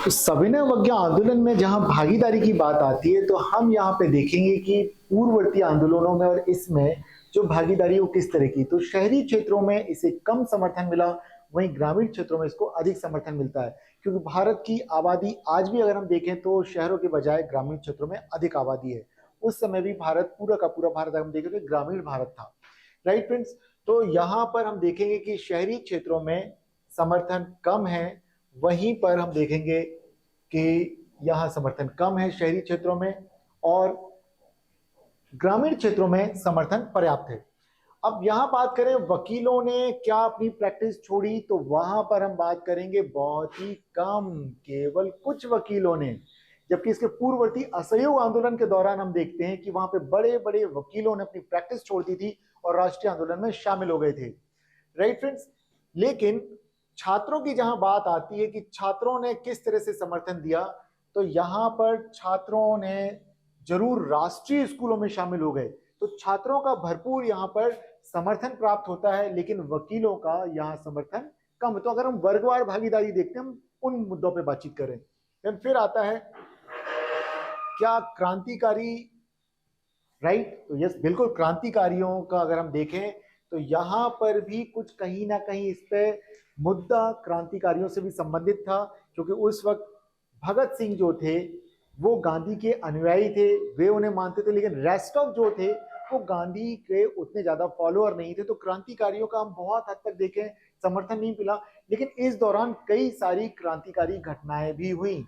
तो सविनय अवज्ञा आंदोलन में जहां भागीदारी की बात आती है तो हम यहाँ पे देखेंगे कि पूर्ववर्ती आंदोलनों में और इसमें जो भागीदारी वो किस तरह की। तो शहरी क्षेत्रों में इसे कम समर्थन मिला, वहीं ग्रामीण क्षेत्रों में इसको अधिक समर्थन मिलता है, क्योंकि भारत की आबादी आज भी अगर हम देखें तो शहरों के बजाय ग्रामीण क्षेत्रों में अधिक आबादी है। उस समय भी भारत पूरा का पूरा भारत अगर हम देखें तो ग्रामीण भारत था। राइट फ्रेंड्स, तो यहाँ पर हम देखेंगे कि शहरी क्षेत्रों में समर्थन कम है, वहीं पर हम देखेंगे कि यहाँ समर्थन कम है शहरी क्षेत्रों में, और ग्रामीण क्षेत्रों में समर्थन पर्याप्त है। अब यहां बात करें वकीलों ने क्या अपनी प्रैक्टिस छोड़ी, तो वहां पर हम बात करेंगे बहुत ही कम, केवल कुछ वकीलों ने। जबकि इसके पूर्ववर्ती असहयोग आंदोलन के दौरान हम देखते हैं कि वहां पे बड़े बड़े वकीलों ने अपनी प्रैक्टिस छोड़ दी थी और राष्ट्रीय आंदोलन में शामिल हो गए थे। राइट फ्रेंड्स, लेकिन छात्रों की जहां बात आती है कि छात्रों ने किस तरह से समर्थन दिया, तो यहां पर छात्रों ने जरूर राष्ट्रीय स्कूलों में शामिल हो गए, तो छात्रों का भरपूर यहां पर समर्थन प्राप्त होता है, लेकिन वकीलों का यहां समर्थन कम। तो अगर हम वर्गवार भागीदारी देखते हैं, हम उन मुद्दों पर बातचीत करें। फिर आता है क्या क्रांतिकारी, राइट। तो यस, बिल्कुल क्रांतिकारियों का अगर हम देखें तो यहां पर भी कुछ कहीं ना कहीं इस पे मुद्दा क्रांतिकारियों से भी संबंधित था, क्योंकि उस वक्त भगत सिंह जो थे वो गांधी के अनुयायी थे, वे उन्हें मानते थे, लेकिन रेस्ट ऑफ जो थे वो गांधी के उतने ज्यादा फॉलोअर नहीं थे। तो क्रांतिकारियों का हम बहुत हद तक देखें समर्थन नहीं मिला, लेकिन इस दौरान कई सारी क्रांतिकारी घटनाएं भी हुई।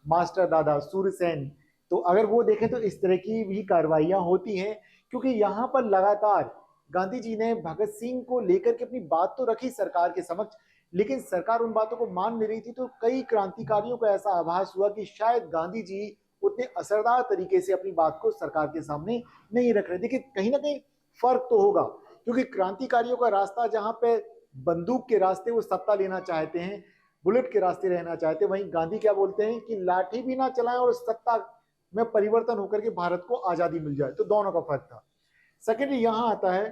मास्टर दादा सूर्यसेन, तो अगर वो देखें तो इस तरह की भी कार्रवाइयां होती हैं, क्योंकि यहाँ पर लगातार गांधी जी ने भगत सिंह को लेकर के अपनी बात तो रखी सरकार के समक्ष, लेकिन सरकार उन बातों को मान नहीं रही थी। तो कई क्रांतिकारियों को ऐसा आभास हुआ कि शायद गांधी जी उतने असरदार तरीके से अपनी बात को सरकार के सामने नहीं रख रहे। देखिए, कहीं ना कहीं फर्क तो होगा, क्योंकि क्रांतिकारियों का रास्ता जहां पे बंदूक के रास्ते वो सत्ता लेना चाहते हैं, बुलेट के रास्ते रहना चाहते हैं, वहीं गांधी क्या बोलते हैं कि लाठी भी ना चलाएं और सत्ता में परिवर्तन होकर के भारत को आजादी मिल जाए। तो दोनों का फर्क था। सेकेंडली यहां आता है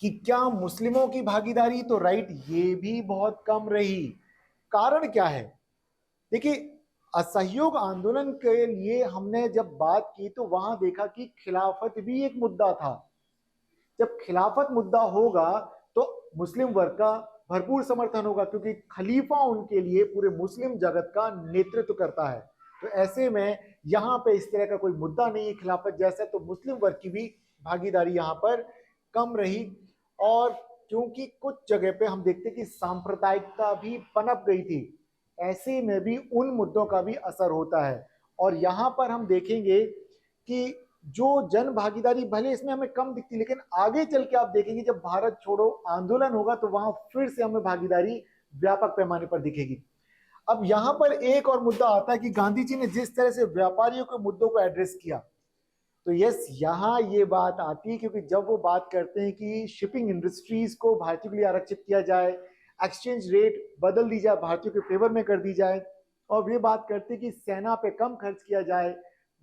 कि क्या मुस्लिमों की भागीदारी, तो राइट, ये भी बहुत कम रही। कारण क्या है? देखिए, असहयोग आंदोलन के लिए हमने जब बात की तो वहां देखा कि खिलाफत भी एक मुद्दा था। जब खिलाफत मुद्दा होगा तो मुस्लिम वर्ग का भरपूर समर्थन होगा, क्योंकि खलीफा उनके लिए पूरे मुस्लिम जगत का नेतृत्व करता है। तो ऐसे में यहां पे इस तरह का कोई मुद्दा नहीं है खिलाफत जैसा, तो मुस्लिम वर्ग की भी भागीदारी यहां पर कम रही। और क्योंकि कुछ जगह पे हम देखते कि सांप्रदायिकता भी पनप गई थी, ऐसे में भी उन मुद्दों का भी असर होता है। और यहां पर हम देखेंगे कि जो जन भागीदारी भले इसमें हमें कम दिखती, लेकिन आगे चल के आप देखेंगे जब भारत छोड़ो आंदोलन होगा तो वहां फिर से हमें भागीदारी व्यापक पैमाने पर दिखेगी। अब यहां पर एक और मुद्दा आता है कि गांधी जी ने जिस तरह से व्यापारियों के मुद्दों को एड्रेस किया, तो यस, यहां ये बात आती है, क्योंकि जब वो बात करते हैं कि शिपिंग इंडस्ट्रीज को भारतीयों के लिए आरक्षित किया जाए, एक्सचेंज रेट बदल दी जाए, भारतीयों के फेवर में कर दी जाए, और वे बात करते हैं कि सेना पे कम खर्च किया जाए,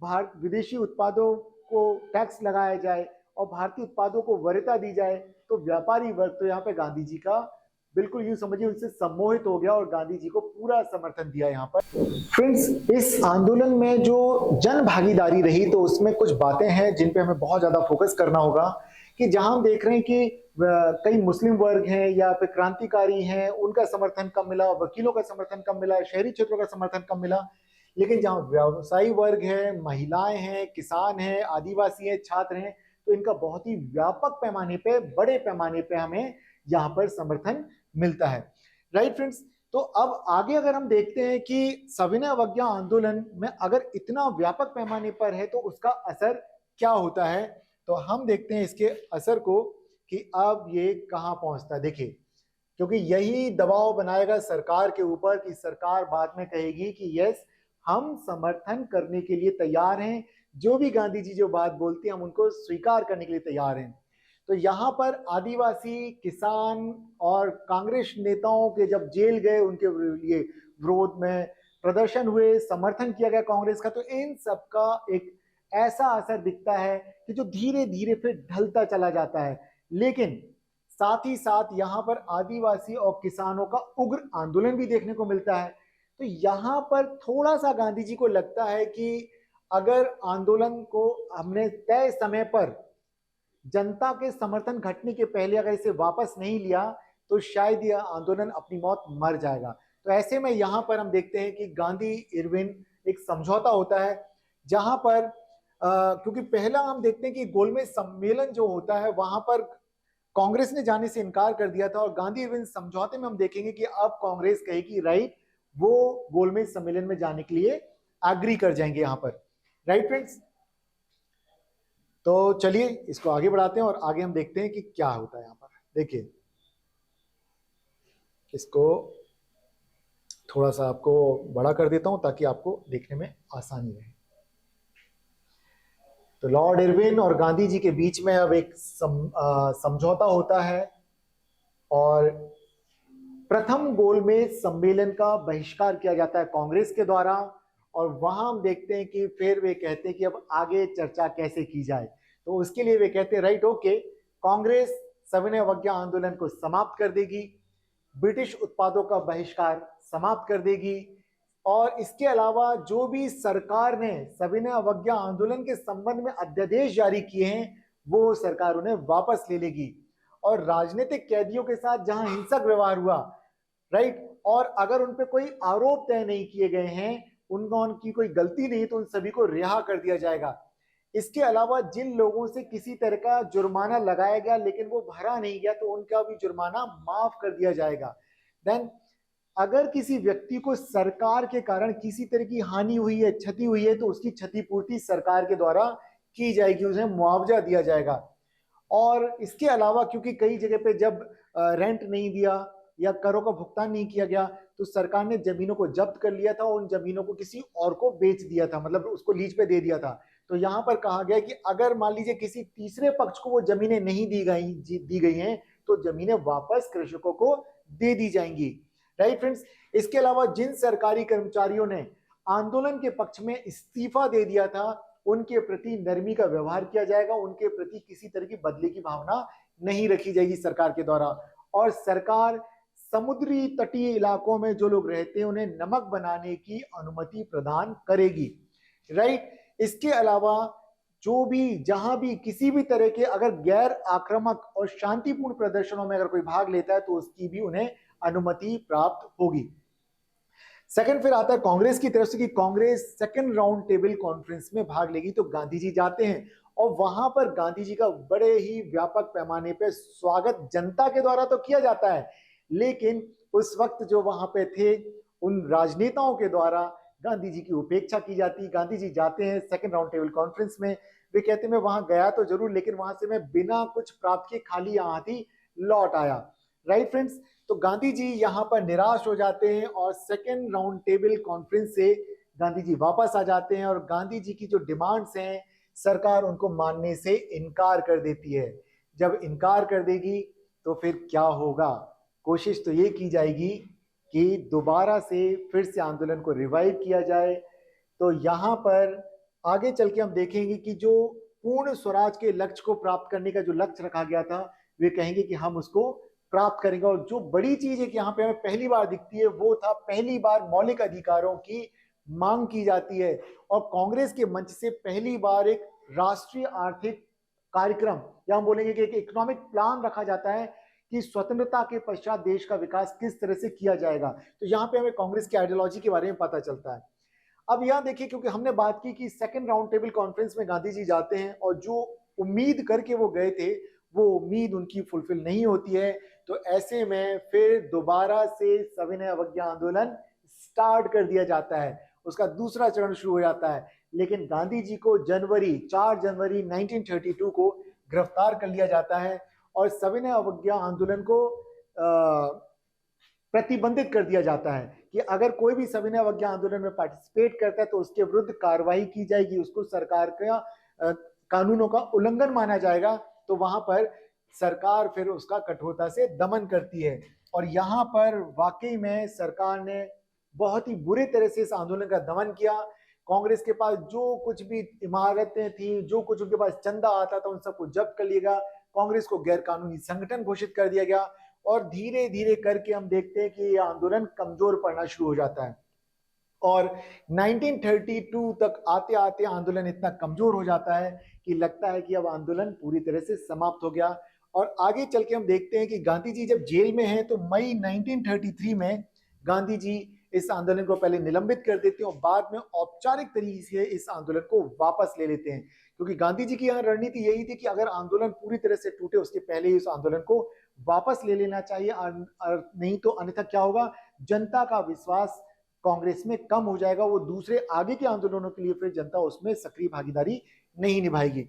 भारत विदेशी उत्पादों को टैक्स लगाया जाए और भारतीय उत्पादों को वरीयता दी जाए, तो व्यापारी वर्ग तो यहाँ पे गांधी जी का बिल्कुल यूं समझिए उनसे सम्मोहित हो गया और गांधी जी को पूरा समर्थन दिया यहाँ पर। फ्रेंड्स, इस आंदोलन में जो जन भागीदारी रही तो उसमें कुछ बातें हैं जिन पे हमें बहुत ज्यादा फोकस करना होगा। कि जहां हम देख रहे हैं कि कई मुस्लिम वर्ग हैं या फिर क्रांतिकारी हैं, उनका समर्थन कम मिला, वकीलों का समर्थन कम मिला, शहरी क्षेत्रों का समर्थन कम मिला। लेकिन जहां व्यवसायी वर्ग है, महिलाएं हैं, किसान हैं, आदिवासी हैं, छात्र हैं, तो इनका बहुत ही व्यापक पैमाने पे, बड़े पैमाने पे हमें यहाँ पर समर्थन मिलता है। राइट फ्रेंड्स, तो अब आगे अगर हम देखते हैं कि सविनय अवज्ञा आंदोलन में अगर इतना व्यापक पैमाने पर है तो उसका असर क्या होता है, तो हम देखते हैं इसके असर को कि अब ये कहां पहुंचता है। देखिए, क्योंकि यही दबाव बनाएगा सरकार के ऊपर कि सरकार बाद में कहेगी कि यस, हम समर्थन करने के लिए तैयार हैं, जो भी गांधी जी जो बात बोलती हैं हम उनको स्वीकार करने के लिए तैयार हैं। तो यहां पर आदिवासी, किसान और कांग्रेस नेताओं के जब जेल गए, उनके लिए विरोध में प्रदर्शन हुए, समर्थन किया गया कांग्रेस का, तो इन सब का एक ऐसा असर दिखता है कि जो धीरे धीरे फिर ढलता चला जाता है। लेकिन साथ ही साथ यहां पर आदिवासी और किसानों का उग्र आंदोलन भी देखने को मिलता है। तो यहाँ पर थोड़ा सा गांधी जी को लगता है कि अगर आंदोलन को हमने तय समय पर जनता के समर्थन घटने के पहले अगर इसे वापस नहीं लिया तो शायद यह आंदोलन अपनी मौत मर जाएगा। तो ऐसे में यहाँ पर हम देखते हैं कि गांधी इरविन एक समझौता होता है, जहां पर क्योंकि पहला हम देखते हैं कि गोलमेज सम्मेलन जो होता है वहां पर कांग्रेस ने जाने से इनकार कर दिया था, और गांधी इरविन समझौते में हम देखेंगे कि अब कांग्रेस कहेगी राइट, वो गोलमेज सम्मेलन में जाने के लिए एग्री कर जाएंगे यहाँ पर। राइट फ्रेंड्स, तो चलिए इसको आगे बढ़ाते हैं और आगे हम देखते हैं कि क्या होता है यहाँ पर। देखिए, इसको थोड़ा सा आपको बड़ा कर देता हूं ताकि आपको देखने में आसानी रहे। तो लॉर्ड इरविन और गांधी जी के बीच में अब एक समझौता होता है, और प्रथम गोलमेज सम्मेलन का बहिष्कार किया जाता है कांग्रेस के द्वारा। और वहां हम देखते हैं कि फिर वे कहते हैं कि अब आगे चर्चा कैसे की जाए। तो उसके लिए वे कहते हैं राइट ओके, कांग्रेस सविनय अवज्ञा आंदोलन को समाप्त कर देगी, ब्रिटिश उत्पादों का बहिष्कार समाप्त कर देगी, और इसके अलावा जो भी सरकार ने सविनय अवज्ञा आंदोलन के संबंध में अध्यादेश जारी किए हैं वो सरकार उन्हें वापस ले लेगी। और राजनीतिक कैदियों के साथ जहां हिंसक व्यवहार हुआ, राइट, और अगर उन पे कोई आरोप तय नहीं किए गए हैं, उनकी कोई गलती नहीं, तो उन सभी को रिहा कर दिया जाएगा। इसके अलावा जिन लोगों से किसी तरह का जुर्माना लगाया गया लेकिन वो भरा नहीं गया, तो उनका भी जुर्माना माफ कर दिया जाएगा। देन अगर किसी व्यक्ति को सरकार के कारण किसी तरह की हानि हुई है, क्षति हुई है, तो उसकी क्षतिपूर्ति सरकार के द्वारा की जाएगी, उसे मुआवजा दिया जाएगा। और इसके अलावा क्योंकि कई जगह पे जब रेंट नहीं दिया या करों का भुगतान नहीं किया गया, तो सरकार ने जमीनों को जब्त कर लिया था और उन जमीनों को किसी और को बेच दिया था, मतलब उसको लीज पे दे दिया था। तो यहाँ पर कहा गया कि अगर मान लीजिए किसी तीसरे पक्ष को वो जमीनें नहीं दी गई हैं, तो जमीनें वापस कृषकों को दे दी जाएंगी। राइट फ्रेंड्स, इसके अलावा जिन सरकारी कर्मचारियों ने आंदोलन के पक्ष में इस्तीफा दे दिया था, उनके प्रति नरमी का व्यवहार किया जाएगा, उनके प्रति किसी तरह की बदले की भावना नहीं रखी जाएगी सरकार के द्वारा। और सरकार समुद्री तटीय इलाकों में जो लोग रहते हैं उन्हें नमक बनाने की अनुमति प्रदान करेगी। राइट, इसके अलावा जो भी जहां भी किसी भी तरह के अगर गैर आक्रामक और शांतिपूर्ण प्रदर्शनों में अगर कोई भाग लेता है, तो उसकी भी उन्हें अनुमति प्राप्त होगी। सेकंड फिर आता है कांग्रेस की तरफ से कि Congress second round table conference में भाग लेगी। तो गांधी जी जाते हैं और वहां पर गांधी जी का बड़े ही व्यापक पैमाने पे स्वागत जनता के द्वारा तो किया जाता है, लेकिन उस वक्त जो वहां पे थे उन राजनेताओं के द्वारा गांधी जी की उपेक्षा की जाती। गांधी जी जाते हैं सेकंड राउंड टेबल कॉन्फ्रेंस में, वे कहते हैं मैं वहां गया तो जरूर, लेकिन वहां से मैं बिना कुछ प्राप्त किए खाली यहाँ ही लौट आया। राइट फ्रेंड्स, तो गांधी जी यहाँ पर निराश हो जाते हैं और सेकेंड राउंड टेबल कॉन्फ्रेंस से गांधी जी वापस आ जाते हैं, और गांधी जी की जो डिमांड्स हैं सरकार उनको मानने से इनकार कर देती है। जब इनकार कर देगी तो फिर क्या होगा? कोशिश तो ये की जाएगी कि दोबारा से फिर से आंदोलन को रिवाइव किया जाए। तो यहाँ पर आगे चल के हम देखेंगे कि जो पूर्ण स्वराज के लक्ष्य को प्राप्त करने का जो लक्ष्य रखा गया था, वे कहेंगे कि हम उसको प्राप्त करेंगे। और जो बड़ी चीज है कि यहाँ पे हमें पहली बार दिखती है, वो था पहली बार मौलिक अधिकारों की मांग की जाती है, और कांग्रेस के मंच से पहली बार एक राष्ट्रीय आर्थिक कार्यक्रम या हम बोलेंगे कि एक इकोनॉमिक प्लान रखा जाता है कि स्वतंत्रता के पश्चात देश का विकास किस तरह से किया जाएगा। तो यहाँ पे हमें कांग्रेस की आइडियोलॉजी के बारे में पता चलता है। अब यहाँ देखिए, क्योंकि हमने बात की कि सेकेंड राउंड टेबल कॉन्फ्रेंस में गांधी जी जाते हैं और जो उम्मीद करके वो गए थे वो उम्मीद उनकी फुलफिल नहीं होती है, तो ऐसे में फिर दोबारा से सविनय अवज्ञा आंदोलन स्टार्ट कर दिया जाता है, उसका दूसरा चरण शुरू हो जाता है। लेकिन गांधी जी को 4 जनवरी 1932 को गिरफ्तार कर लिया जाता है और सविनय अवज्ञा आंदोलन को प्रतिबंधित कर दिया जाता है कि अगर कोई भी सविनय अवज्ञा आंदोलन में पार्टिसिपेट करता है तो उसके विरुद्ध कार्रवाई की जाएगी, उसको सरकार का कानूनों का उल्लंघन माना जाएगा। तो वहां पर सरकार फिर उसका कठोरता से दमन करती है, और यहाँ पर वाकई में सरकार ने बहुत ही बुरे तरह से इस आंदोलन का दमन किया। कांग्रेस के पास जो कुछ भी इमारतें थी, जो कुछ उनके पास चंदा आता था, उन सबको जब्त कर लिया गया। कांग्रेस को गैर कानूनी संगठन घोषित कर दिया गया, और धीरे धीरे करके हम देखते हैं कि यह आंदोलन कमजोर पड़ना शुरू हो जाता है। और 1932 तक आते आते आंदोलन इतना कमजोर हो जाता है कि लगता है कि अब आंदोलन पूरी तरह से समाप्त हो गया। और आगे चल के हम देखते हैं कि गांधी जी जब जेल में हैं तो मई 1933 में गांधी जी इस आंदोलन को पहले निलंबित कर देते हैं और बाद में औपचारिक तरीके से इस आंदोलन को वापस ले लेते हैं, क्योंकि गांधी जी की यहाँ रणनीति यही थी कि अगर आंदोलन पूरी तरह से टूटे उसके पहले ही इस आंदोलन को वापस ले लेना चाहिए, नहीं तो अन्यथा क्या होगा, जनता का विश्वास कांग्रेस में कम हो जाएगा, वो दूसरे आगे के आंदोलनों के लिए फिर जनता उसमें सक्रिय भागीदारी नहीं निभाएगी।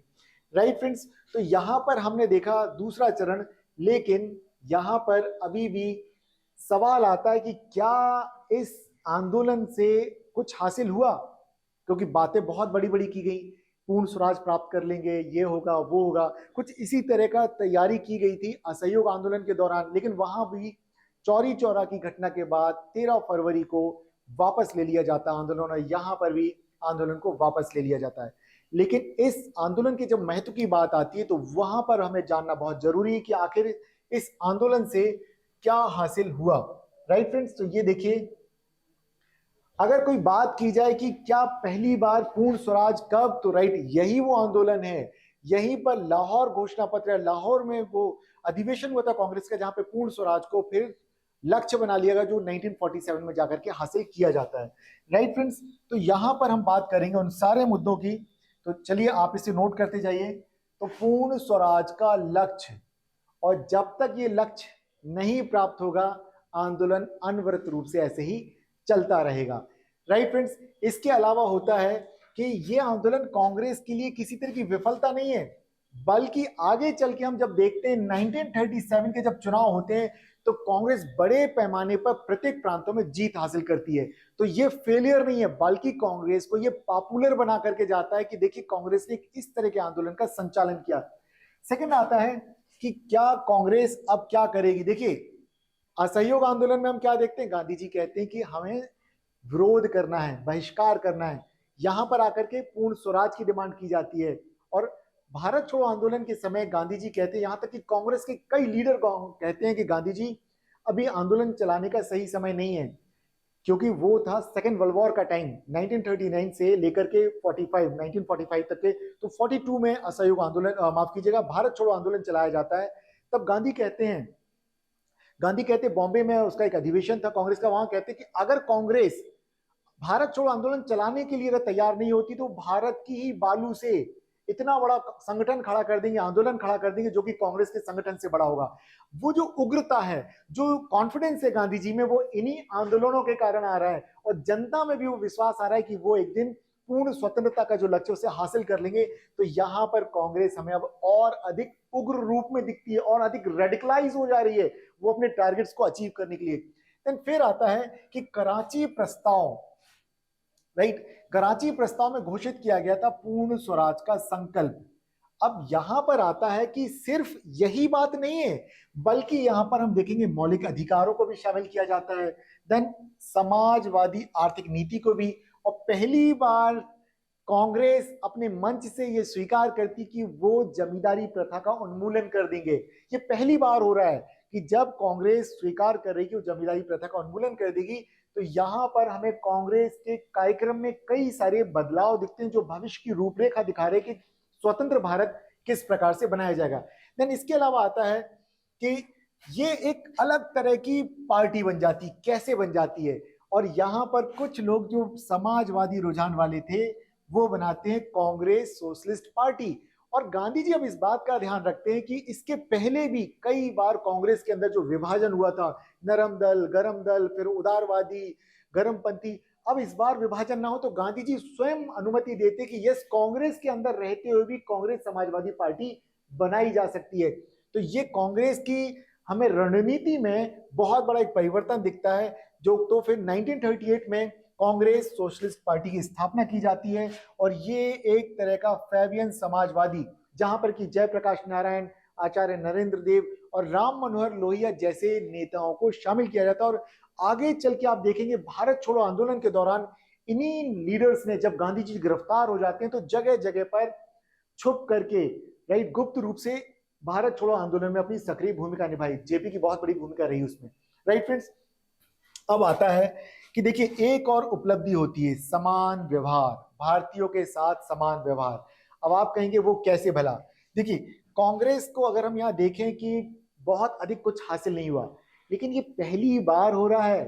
राइट फ्रेंड्स, तो यहां पर हमने देखा दूसरा चरण, लेकिन यहां पर अभी भी सवाल आता है कि क्या इस आंदोलन से कुछ हासिल हुआ, क्योंकि बातें बहुत बड़ी बड़ी की गई, पूर्ण स्वराज प्राप्त कर लेंगे, ये होगा वो होगा, कुछ इसी तरह का तैयारी की गई थी असहयोग आंदोलन के दौरान, लेकिन वहां भी चौरी चौरा की घटना के बाद 13 फरवरी को वापस ले लिया जाता है आंदोलन, और यहां पर भी आंदोलन को वापस ले लिया जाता है। लेकिन इस आंदोलन की जब महत्व की बात आती है तो वहां पर हमें जानना बहुत जरूरी है कि आखिर इस आंदोलन से क्या हासिल हुआ। राइट फ्रेंड्स, तो ये देखिए, अगर कोई बात की जाए कि क्या पहली बार पूर्ण स्वराज कब, तो राइट यही वो आंदोलन है, यहीं पर लाहौर घोषणा पत्र, लाहौर में वो अधिवेशन हुआ था कांग्रेस का जहां पे पूर्ण स्वराज को फिर लक्ष्य बना लिया गया, जो 1947 में जाकर के हासिल किया जाता है। राइट फ्रेंड्स, तो यहां पर हम बात करेंगे उन सारे मुद्दों की, तो चलिए आप इसे नोट करते जाइए। तो पूर्ण स्वराज का लक्ष्य, और जब तक ये लक्ष्य नहीं प्राप्त होगा आंदोलन अनवरत रूप से ऐसे ही चलता रहेगा। राइट फ्रेंड्स, इसके अलावा होता है कि ये आंदोलन कांग्रेस के लिए किसी तरह की विफलता नहीं है, बल्कि आगे चल के हम जब देखते हैं 1937 के जब चुनाव होते हैं तो कांग्रेस बड़े पैमाने पर प्रत्येक प्रांतों में जीत हासिल करती है। तो ये फेलियर नहीं है, बल्कि कांग्रेस को ये पॉपुलर बना करके जाता है कि देखिए कांग्रेस ने इस तरह के आंदोलन का संचालन किया। सेकंड आता है कि क्या कांग्रेस अब क्या करेगी। देखिए, असहयोग आंदोलन में हम क्या देखते हैं, गांधी जी कहते हैं कि हमें विरोध करना है, बहिष्कार करना है, यहां पर आकर के पूर्ण स्वराज की डिमांड की जाती है। और भारत छोड़ो आंदोलन के समय गांधी जी कहते हैं, यहां तक कि कांग्रेस के कई लीडर कहते हैं कि गांधी जी अभी आंदोलन चलाने का सही समय नहीं है, क्योंकि वो था सेकेंड वर्ल्ड वॉर का टाइम, 1939 से लेकर के 1945 तक के। तो 42 में असहयोग आंदोलन, माफ कीजिएगा, भारत छोड़ो आंदोलन चलाया जाता है। तब गांधी कहते बॉम्बे में उसका एक अधिवेशन था कांग्रेस का, वहां कहते कि अगर कांग्रेस भारत छोड़ो आंदोलन चलाने के लिए अगर तैयार नहीं होती तो भारत की ही बालू से इतना बड़ा संगठन खड़ा कर देंगे, आंदोलन खड़ा कर देंगे, जो कि कांग्रेस के संगठन से बड़ा होगा। वो जो उग्रता है, जो कॉन्फिडेंस है गांधी जी में, वो इन्हीं आंदोलनों के कारण आ रहा है, और जनता में भी वो विश्वास आ रहा है कि वो एक दिन पूर्ण स्वतंत्रता का जो लक्ष्य उसे हासिल कर लेंगे। तो यहां पर कांग्रेस हमें अब और अधिक उग्र रूप में दिखती है और अधिक रेडिकलाइज हो जा रही है वो अपने टारगेट्स को अचीव करने के लिए। देन फिर आता है कि कराची प्रस्ताव, राइट, कराची प्रस्ताव में घोषित किया गया था पूर्ण स्वराज का संकल्प। अब यहां पर आता है कि सिर्फ यही बात नहीं है, बल्कि यहां पर हम देखेंगे मौलिक अधिकारों को भी शामिल किया जाता है, देन समाजवादी आर्थिक नीति को भी। और पहली बार कांग्रेस अपने मंच से यह स्वीकार करती कि वो जमींदारी प्रथा का उन्मूलन कर देंगे। ये पहली बार हो रहा है कि जब कांग्रेस स्वीकार कर रही कि वो जमींदारी प्रथा का उन्मूलन कर देगी। तो यहां पर हमें कांग्रेस के कार्यक्रम में कई सारे बदलाव दिखते हैं जो भविष्य की रूपरेखा दिखा रहे कि स्वतंत्र भारत किस प्रकार से बनाया जाएगा। देन इसके अलावा आता है कि ये एक अलग तरह की पार्टी बन जाती, कैसे बन जाती है, और यहां पर कुछ लोग जो समाजवादी रुझान वाले थे वो बनाते हैं कांग्रेस सोशलिस्ट पार्टी। और गांधी जी अब इस बात का ध्यान रखते हैं कि इसके पहले भी कई बार कांग्रेस के अंदर जो विभाजन हुआ था, नरम दल, गरम दल, फिर उदारवादी, गरमपंथी, अब इस बार विभाजन ना हो तो गांधी जी स्वयं अनुमति देते कि यस, कांग्रेस के अंदर रहते हुए भी कांग्रेस समाजवादी पार्टी बनाई जा सकती है। तो ये कांग्रेस की हमें रणनीति में बहुत बड़ा एक परिवर्तन दिखता है, जो तो फिर 1938 में कांग्रेस सोशलिस्ट पार्टी की स्थापना की जाती है। और ये एक तरह का फैबियन समाजवादी, जहां पर कि जयप्रकाश नारायण, आचार्य नरेंद्र देव और राम मनोहर लोहिया जैसे नेताओं को शामिल किया जाता है। और आगे चल के आप देखेंगे भारत छोड़ो आंदोलन के दौरान इन्हीं लीडर्स ने, जब गांधी जी गिरफ्तार हो जाते हैं तो जगह जगह पर छुप करके, राइट, गुप्त रूप से भारत छोड़ो आंदोलन में अपनी सक्रिय भूमिका निभाई। जेपी की बहुत बड़ी भूमिका रही उसमें। राइट फ्रेंड्स, अब आता है कि देखिए एक और उपलब्धि होती है समान व्यवहार, भारतीयों के साथ समान व्यवहार। अब आप कहेंगे वो कैसे भला? देखिए कांग्रेस को अगर हम यहाँ देखें कि बहुत अधिक कुछ हासिल नहीं हुआ, लेकिन ये पहली बार हो रहा है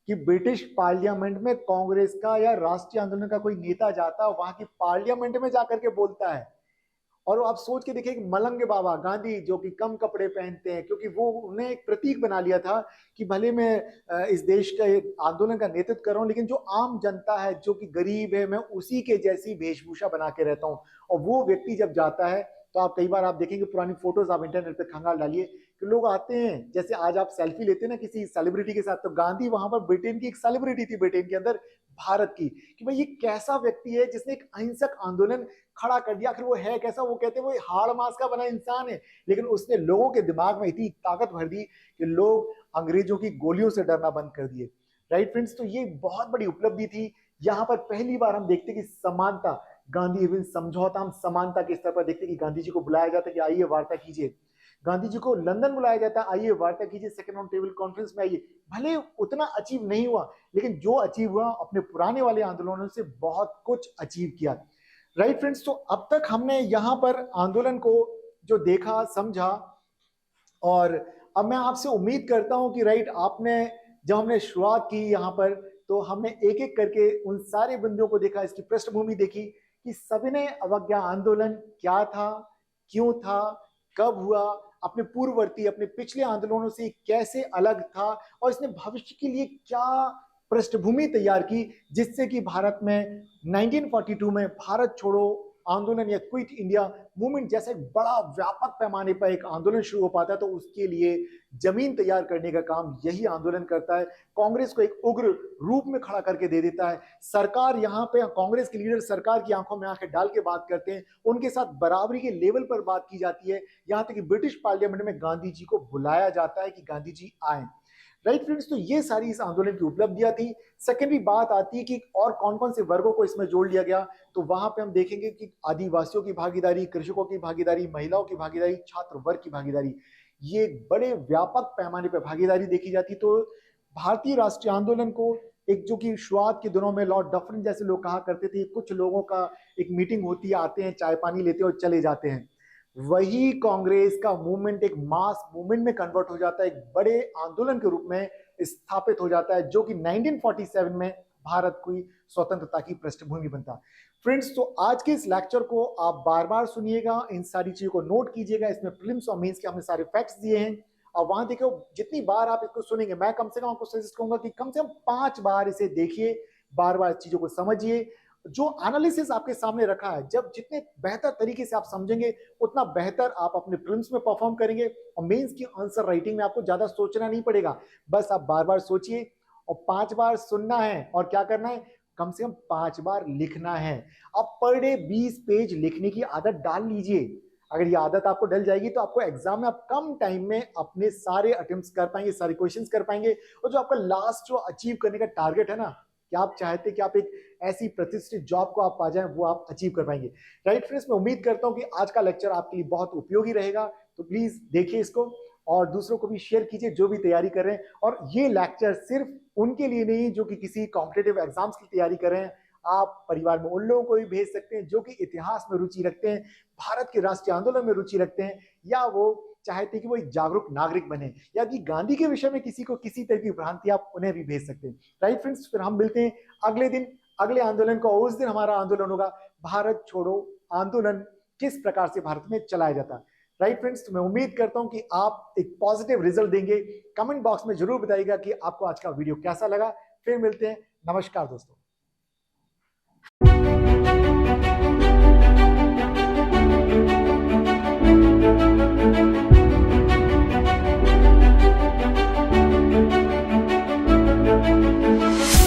कि ब्रिटिश पार्लियामेंट में कांग्रेस का या राष्ट्रीय आंदोलन का कोई नेता जाता है, वहां की पार्लियामेंट में जाकर के बोलता है। और आप सोच के देखिए कि मलंग बाबा गांधी जो कि कम कपड़े पहनते हैं, क्योंकि वो उन्हें एक प्रतीक बना लिया था कि भले मैं इस देश का एक आंदोलन का नेतृत्व कर रहा हूं, लेकिन जो आम जनता है जो कि गरीब है मैं उसी के जैसी वेशभूषा बना के रहता हूं। और वो व्यक्ति जब जाता है तो आप कई बार आप देखेंगे पुरानी फोटोज आप इंटरनेट पे खंगाल डालिए कि लोग आते हैं, जैसे आज आप सेल्फी लेते हैं ना किसी सेलिब्रिटी के साथ, तो गांधी वहां पर ब्रिटेन की एक सेलिब्रिटी थी, ब्रिटेन के अंदर भारत की, कि भाई ये कैसा व्यक्ति है जिसने एक अहिंसक आंदोलन खड़ा कर दिया। आखिर वो है कैसा? वो कहते हैं वो हाड़ मांस का बना इंसान है, लेकिन उसने लोगों के दिमाग में इतनी ताकत भर दी कि लोग अंग्रेजों की गोलियों से डरना बंद कर दिए। राइट फ्रेंड्स, तो ये बहुत बड़ी उपलब्धि थी। यहाँ पर पहली बार हम देखते कि समानता, गांधी इवन समझौता, हम समानता के स्तर पर देखते कि गांधी जी को बुलाया जाता है कि आइए वार्ता कीजिए। गांधी जी को लंदन बुलाया जाता है, आइए वार्ता कीजिए, सेकंड राउंड टेबल कॉन्फ्रेंस में आइए। भले उतना अचीव नहीं हुआ, लेकिन जो अचीव हुआ अपने पुराने वाले आंदोलनों से बहुत कुछ अचीव किया। राइट फ्रेंड्स, तो अब तक हमने यहाँ पर आंदोलन को जो देखा समझा, और अब मैं आपसे उम्मीद करता हूं कि राइट आपने, जब हमने शुरुआत की यहाँ पर, तो हमने एक एक करके उन सारे बिंदुओं को देखा, इसकी पृष्ठभूमि देखी कि सविनय अवज्ञा आंदोलन क्या था, क्यों था, कब हुआ, अपने पूर्ववर्ती अपने पिछले आंदोलनों से कैसे अलग था, और इसने भविष्य के लिए क्या पृष्ठभूमि तैयार की, जिससे कि भारत में 1942 में भारत छोड़ो आंदोलन या क्विट इंडिया मूवमेंट जैसे एक बड़ा व्यापक पैमाने पर एक आंदोलन शुरू हो पाता है। तो उसके लिए जमीन तैयार करने का काम यही आंदोलन करता है, कांग्रेस को एक उग्र रूप में खड़ा करके दे देता है। सरकार यहाँ पे, कांग्रेस के लीडर सरकार की आंखों में आंखें डाल के बात करते हैं, उनके साथ बराबरी के लेवल पर बात की जाती है, यहाँ तक कि ब्रिटिश पार्लियामेंट में गांधी जी को बुलाया जाता है कि गांधी जी आए। राइट फ्रेंड्स, तो ये सारी इस आंदोलन की उपलब्धियां थी। सेकेंडरी बात आती है कि और कौन कौन से वर्गों को इसमें जोड़ लिया गया, तो वहां पे हम देखेंगे कि आदिवासियों की भागीदारी, कृषकों की भागीदारी, महिलाओं की भागीदारी, छात्र वर्ग की भागीदारी, ये बड़े व्यापक पैमाने पर भागीदारी देखी जाती। तो भारतीय राष्ट्रीय आंदोलन को एक, जो कि शुरुआत के दिनों में लॉर्ड डफरिन जैसे लोग कहा करते थे, कुछ लोगों का एक मीटिंग होती है, आते हैं, चाय पानी लेते हैं और चले जाते हैं, वही कांग्रेस का मूवमेंट एक मास मूवमेंट में कन्वर्ट हो जाता है, एक बड़े आंदोलन के रूप में स्थापित हो जाता है, जो कि 1947 में भारत की स्वतंत्रता की पृष्ठभूमि बनता। फ्रेंड्स, तो आज के इस लेक्चर को आप बार बार सुनिएगा, इन सारी चीजों को नोट कीजिएगा, इसमें प्रीलिम्स और मेंस के हमने सारे फैक्ट्स दिए हैं, और वहां देखो जितनी बार आप इसको सुनेंगे, मैं कम से कम आपको सजेस्ट करूंगा कि कम से कम 5 बार इसे देखिए, बार बार चीजों को समझिए। जो एनालिसिस आपके सामने रखा है, जब जितने बेहतर तरीके से आप समझेंगे उतना बेहतर आप अपने प्रीलिम्स में परफॉर्म करेंगे, और मेंस की आंसर राइटिंग में आपको ज्यादा सोचना नहीं पड़ेगा, बस आप बार बार सोचिए और 5 बार सुनना है, और क्या करना है, कम से कम 5 बार लिखना है। आप पर डे 20 पेज लिखने की आदत डाल लीजिए। अगर ये आदत आपको डल जाएगी तो आपको एग्जाम में आप कम टाइम में अपने सारे अटेम्प्ट्स कर पाएंगे, सारे क्वेश्चंस कर पाएंगे, और जो आपका लास्ट जो अचीव करने का टारगेट है ना, कि आप चाहते कि आप एक ऐसी प्रतिष्ठित जॉब को आप पा जाएं, वो आप अचीव कर पाएंगे। राइट फ्रेंड्स, मैं उम्मीद करता हूं कि आज का लेक्चर आपके लिए बहुत उपयोगी रहेगा, तो प्लीज देखिए इसको और दूसरों को भी शेयर कीजिए जो भी तैयारी कर रहे हैं। और ये लेक्चर सिर्फ उनके लिए नहीं जो कि किसी कॉम्पिटेटिव एग्जाम्स की तैयारी कर रहे हैं, आप परिवार में उन लोगों को भी भेज सकते हैं जो कि इतिहास में रुचि रखते हैं, भारत के राष्ट्रीय आंदोलन में रुचि रखते हैं, या वो चाहते कि वो एक जागरूक नागरिक बने, या कि गांधी के विषय में किसी को किसी तरह की भ्रांति, आप उन्हें भी भेज सकते हैं। राइट फ्रेंड्स, फिर हम मिलते हैं अगले दिन अगले आंदोलन को। उस दिन हमारा आंदोलन होगा भारत छोड़ो आंदोलन किस प्रकार से भारत में चलाया जाता है। राइट फ्रेंड्स, तो मैं उम्मीद करता हूं कि आप एक पॉजिटिव रिजल्ट देंगे। कमेंट बॉक्स में जरूर बताइएगा कि आपको आज का वीडियो कैसा लगा। फिर मिलते हैं, नमस्कार दोस्तों।